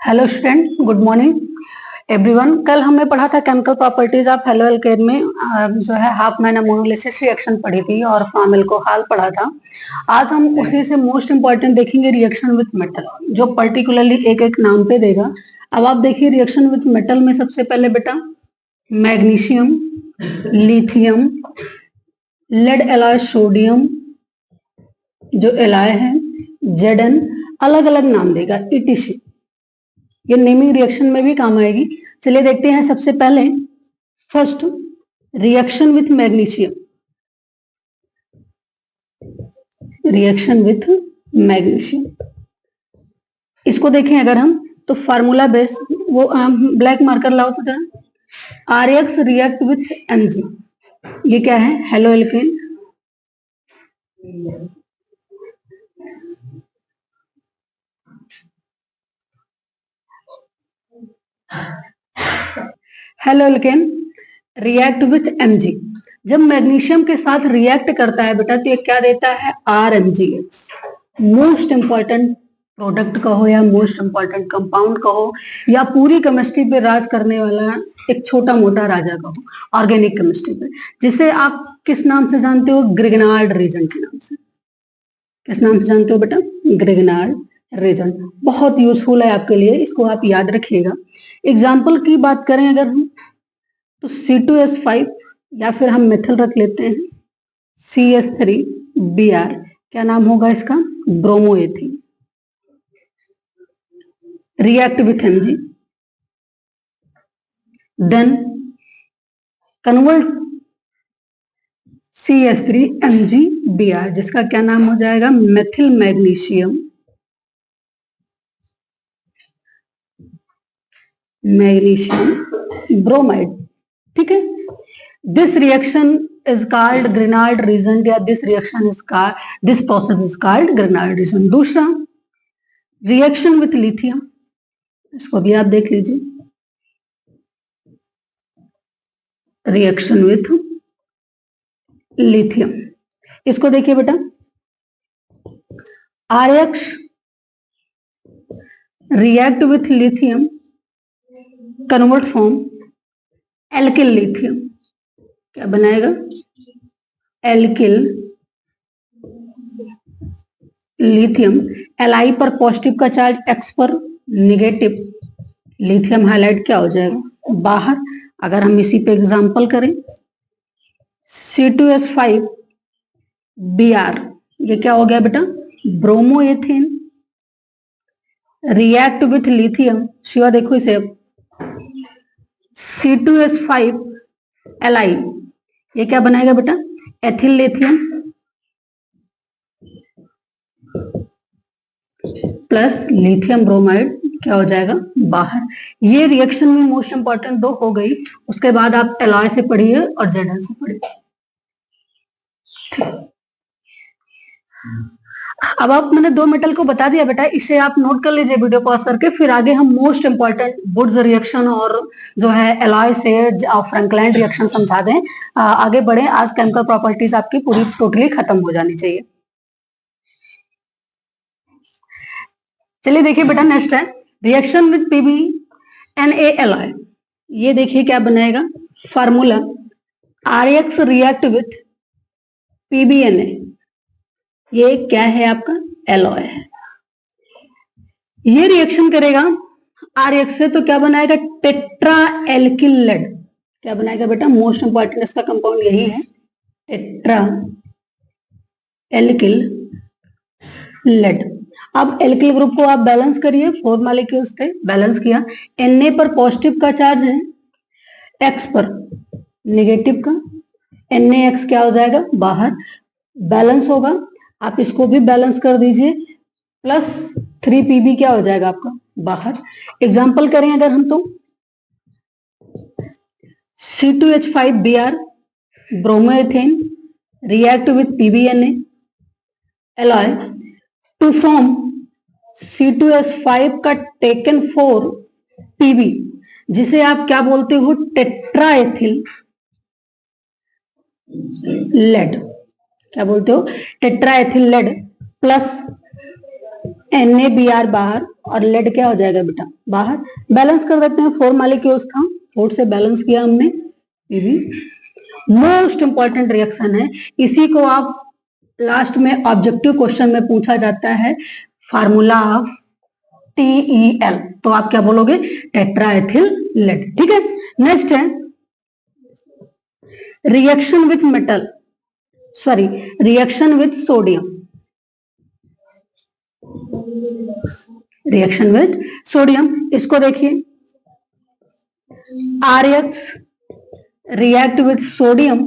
Hello student, good morning everyone. कल हमने पढ़ा था chemical properties of halo alkane में जो है हाफ मैन अमोनोलिसिस रिएक्शन पढ़ी थी और फ्रॉम अल्कोहल पढ़ा था। आज हम उसी से मोस्ट इंपॉर्टेंट देखेंगे रिएक्शन विथ मेटल, जो पर्टिकुलरली एक एक नाम पे देगा। अब आप देखिए रिएक्शन विथ मेटल में सबसे पहले बेटा magnesium, lithium, lead alloy sodium जो एलॉय है, Zn, अलग अलग नाम देगा ETC। ये नेमिंग रिएक्शन में भी काम आएगी। चलिए देखते हैं सबसे पहले first reaction with magnesium. Reaction with magnesium इसको देखें अगर हम तो फार्मूला बेस वो ब्लैक मार्कर लाओ तो जरा। RX रिएक्ट विथ Mg, ये क्या है? Halo alkane. Halo alkane react with Mg। जब मैग्नीशियम के साथ रिएक्ट करता है बेटा तो ये क्या देता है? RMgX। मोस्ट इंपॉर्टेंट प्रोडक्ट कहो या मोस्ट इंपॉर्टेंट कंपाउंड कहो या पूरी केमिस्ट्री पे राज करने वाला एक छोटा मोटा राजा कहो, ऑर्गेनिक केमिस्ट्री पे, जिसे आप किस नाम से जानते हो? ग्रिग्नार्ड रीजन के नाम से। किस नाम से जानते हो बेटा? Grignard reason. बहुत यूजफुल है आपके लिए, इसको आप याद रखिएगा। एग्जाम्पल की बात करें अगर हम तो C2H5 या फिर हम मेथल रख लेते हैं CH3Br, क्या नाम होगा इसका? Bromoethene. React with Mg, then convert CH3MgBr, जिसका क्या नाम हो जाएगा? Methyl magnesium bromide. ठीक है, this reaction is called Grignard reagent या this process is called Grignard reagent. दूसरा रिएक्शन विथ लिथियम, इसको भी आप देख लीजिए। रिएक्शन विथ लिथियम, इसको देखिए बेटा। RX react with lithium, convert form alkyl lithium, क्या बनाएगा? Alkyl lithium. Li पर पॉजिटिव का चार्ज, X पर निगेटिव, लिथियम हाइलाइट क्या हो जाएगा? बाहर। अगर हम इसी पे एग्जांपल करें C2H5Br, ये क्या हो गया बेटा? ब्रोमोएथेन। रिएक्ट विथ लिथियम, शिवा देखो इसे, C2H5Li, ये क्या बनाएगा बेटा? Ethyl lithium plus lithium bromide, क्या हो जाएगा? बाहर। ये रिएक्शन में मोस्ट इंपॉर्टेंट दो हो गई। उसके बाद आप एलॉय से पढ़िए और Zn से पढ़िए। अब आप मैंने दो मेटल को बता दिया बेटा, इसे आप नोट कर लीजिए वीडियो पॉज करके। फिर आगे हम मोस्ट इंपॉर्टेंट वुड्स रिएक्शन और जो है एलॉय से फ्रैंकलैंड रिएक्शन समझा दें। आगे बढ़े, आज केमिकल प्रॉपर्टीज आपकी पूरी टोटली खत्म हो जानी चाहिए। चलिए देखिए बेटा, नेक्स्ट है रिएक्शन विथ PbNaLi। ये देखिए क्या बनाएगा? Formula RX react with PbNa, ये क्या है? आपका एलॉय है। ये रिएक्शन करेगा RX से तो क्या बनाएगा? Tetra alkyl lead. क्या बनाएगा बेटा? मोस्ट इंपॉर्टेंट इसका कंपाउंड यही है, टेट्रा एल्किल लेड। अब एल्किल ग्रुप को आप बैलेंस करिए, 4 मॉलिक्यूल्स पे बैलेंस किया। Na पर पॉजिटिव का चार्ज है, X पर नेगेटिव का, NaX क्या हो जाएगा? बाहर। बैलेंस होगा, आप इसको भी बैलेंस कर दीजिए, प्लस 3Pb क्या हो जाएगा आपका? बाहर। एग्जाम्पल करें अगर हम तो C2H5Br bromoethane react with PbNa alloy to form C2H5 का टेकन 4 Pb, जिसे आप क्या बोलते हो? Tetraethyl lead. क्या बोलते हो? टेट्राएथिल लेड प्लस NaBr बाहर और लेड क्या हो जाएगा बेटा बाहर। बैलेंस कर देते हैं, 4 मॉलिक्यूल्स था, 4 से बैलेंस किया हमने। ये भी मोस्ट इंपॉर्टेंट रिएक्शन है, इसी को आप लास्ट में ऑब्जेक्टिव क्वेश्चन में पूछा जाता है, फार्मूला ऑफ TeL, तो आप क्या बोलोगे टेट्राएथिल लेड। ठीक है, नेक्स्ट है reaction with metal, sorry reaction with sodium, reaction with sodium. इसको देखिए, RX react with sodium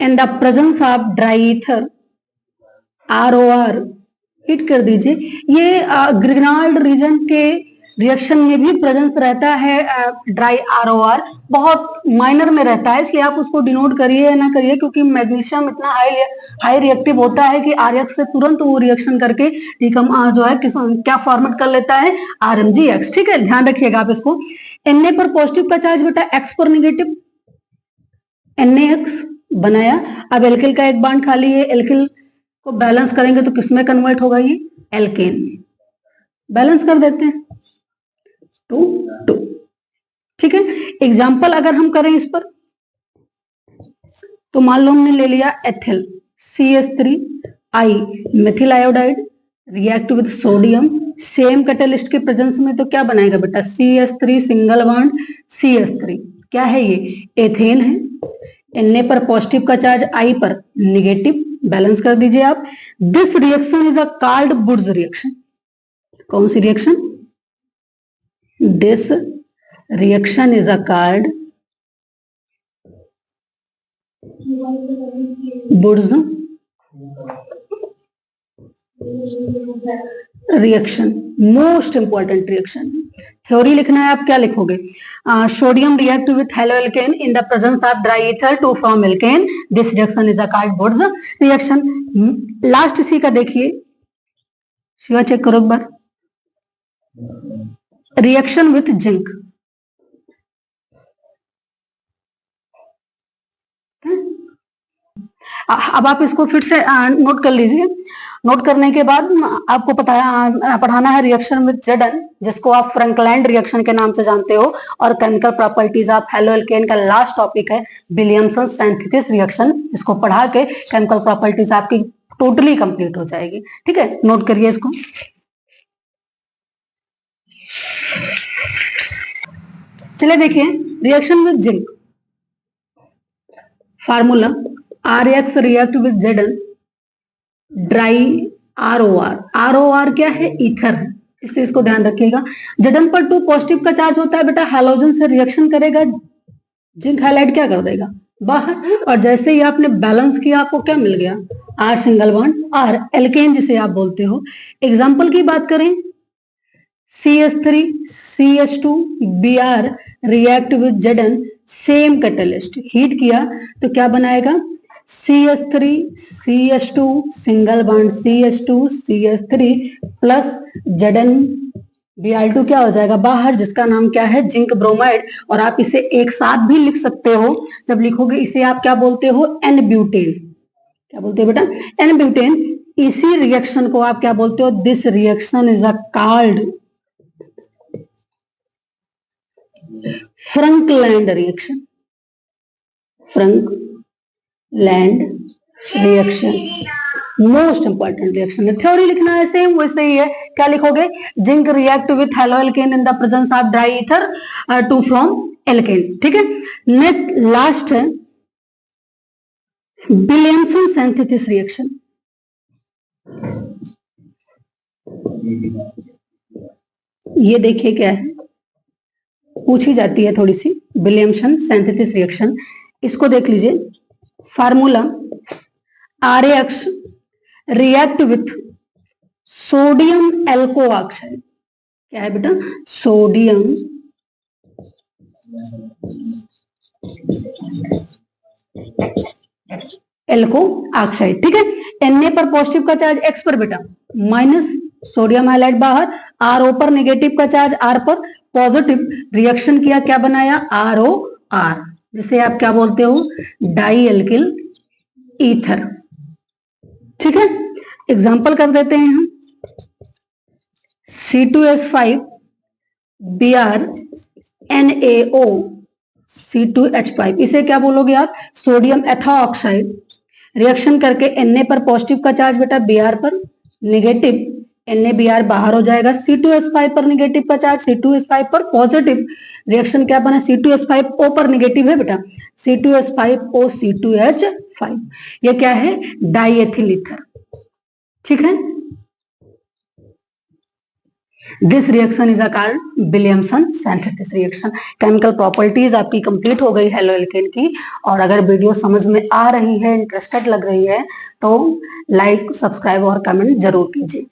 in the presence of dry ether, ROR hit कर दीजिए। ये ग्रिग्नाल्ड रीजन के रिएक्शन में भी प्रेजेंस रहता है ड्राई ROR, बहुत माइनर में रहता है, इसलिए आप उसको डिनोट करिए या ना करिए, क्योंकि मैग्नीशियम इतना हाई रिएक्टिव होता है कि RX से तुरंत वो रिएक्शन करके जो है क्या फॉर्मेट कर लेता है RMgX। ठीक है, ध्यान रखिएगा आप इसको। Na पर पॉजिटिव का चार्ज बेटा, X पर निगेटिव, NaX बनाया। अब एल्किल का एक बॉन्ड खाली है, एल्किल को बैलेंस करेंगे तो किसमें कन्वर्ट होगा, ये एल्केन में। बैलेंस कर देते हैं 2 2। ठीक है, एग्जाम्पल अगर हम करें इस पर, तो मान लो हमने ले लिया ethyl CH3I methyl iodide react with sodium, same catalyst के प्रेजेंस में, तो क्या बनाएगा बेटा CH3 सिंगल बॉन्ड CH3, क्या है ये एथेन है। Na पर पॉजिटिव का चार्ज, I पर निगेटिव, बैलेंस कर दीजिए आप। This reaction is a called Wurtz reaction. कौन सी reaction, this reaction is a called Wurtz reaction, most important reaction. Theory लिखना है, आप क्या लिखोगे, sodium react with halo alkane in the presence of dry ether to form alkane, this reaction is called Wurtz reaction. Last इसी का देखिए, Shiva check करो एक बार, रिएक्शन विथ जिंक। अब आप इसको फिर से नोट कर लीजिए। नोट करने के बाद आपको पढ़ाना है रिएक्शन विद Zn, जिसको आप फ्रैंकलैंड रिएक्शन के नाम से जानते हो, और chemical properties of halo alkane का लास्ट टॉपिक है विलियमसन सिंथेसिस रिएक्शन। इसको पढ़ा के केमिकल प्रॉपर्टीज आपकी टोटली कंप्लीट हो जाएगी। ठीक है, नोट करिए इसको। चलिए देखिए, reaction with zinc, formula RX react with Zn dry ROR, ROR क्या है ईथर है, इससे इसको ध्यान रखिएगा। Zn पर 2 पॉजिटिव का चार्ज होता है बेटा, हैलोजन से रिएक्शन करेगा, जिंक हाइलाइट क्या कर देगा बाहर, और जैसे ही आपने बैलेंस किया आपको क्या मिल गया R single bond R, alkane जिसे आप बोलते हो। एग्जांपल की बात करें, CH3 CH2 Br react with Zn, same catalyst, heat किया तो क्या बनाएगा CH3 CH2 single bond CH2 CH3 plus Zn Br2 क्या हो जाएगा बाहर, जिसका नाम क्या है जिंक ब्रोमाइड। और आप इसे एक साथ भी लिख सकते हो, जब लिखोगे इसे आप क्या बोलते हो N-ब्यूटेन, क्या बोलते हो बेटा N-ब्यूटेन। इसी रिएक्शन को आप क्या बोलते हो, this reaction is a called Frankland reaction, Frankland reaction most important reaction है। थ्योरी लिखना है सेम वैसे ही है, क्या लिखोगे, zinc react with halo alkane in the presence of dry ether to form alkane. ठीक है, नेक्स्ट लास्ट है विलियमसन सिंथेसिस रिएक्शन। ये देखिए क्या है, पूछी जाती है थोड़ी सी, विलियमसन सिंथेसिस रिएक्शन। इसको देख लीजिए, formula RX react with sodium alkoxide, क्या है बेटा सोडियम एल्को ऑक्साइड। ठीक है, Na पर पॉजिटिव का चार्ज, X पर बेटा माइनस, सोडियम हाइलाइट बाहर, RO पर नेगेटिव का चार्ज, R पर पॉजिटिव, रिएक्शन किया क्या बनाया ROR, जिसे आप क्या बोलते हो डाई एल्किल ईथर। ठीक है, एग्जाम्पल कर देते हैं हम। C2H5 Br NaO C2H5, इसे क्या बोलोगे आप? सोडियम एथाऑक्साइड। रिएक्शन करके Na पर पॉजिटिव का चार्ज बेटा, Br पर निगेटिव, NaBr बाहर हो जाएगा। C2H5 पर निगेटिव का चार्ज, C2H5 पर पॉजिटिव। रिएक्शन क्या बना? C2H5O पर निगेटिव है बेटा, C2H5O C2H5। ये क्या है? Diethyl ether. ठीक है। This reaction is called Williamson synthesis reaction. Chemical properties आपकी कंप्लीट हो गई हेलो एल्केन की। और अगर वीडियो समझ में आ रही है, इंटरेस्टेड लग रही है, तो लाइक, सब्सक्राइब और कमेंट जरूर कीजिए।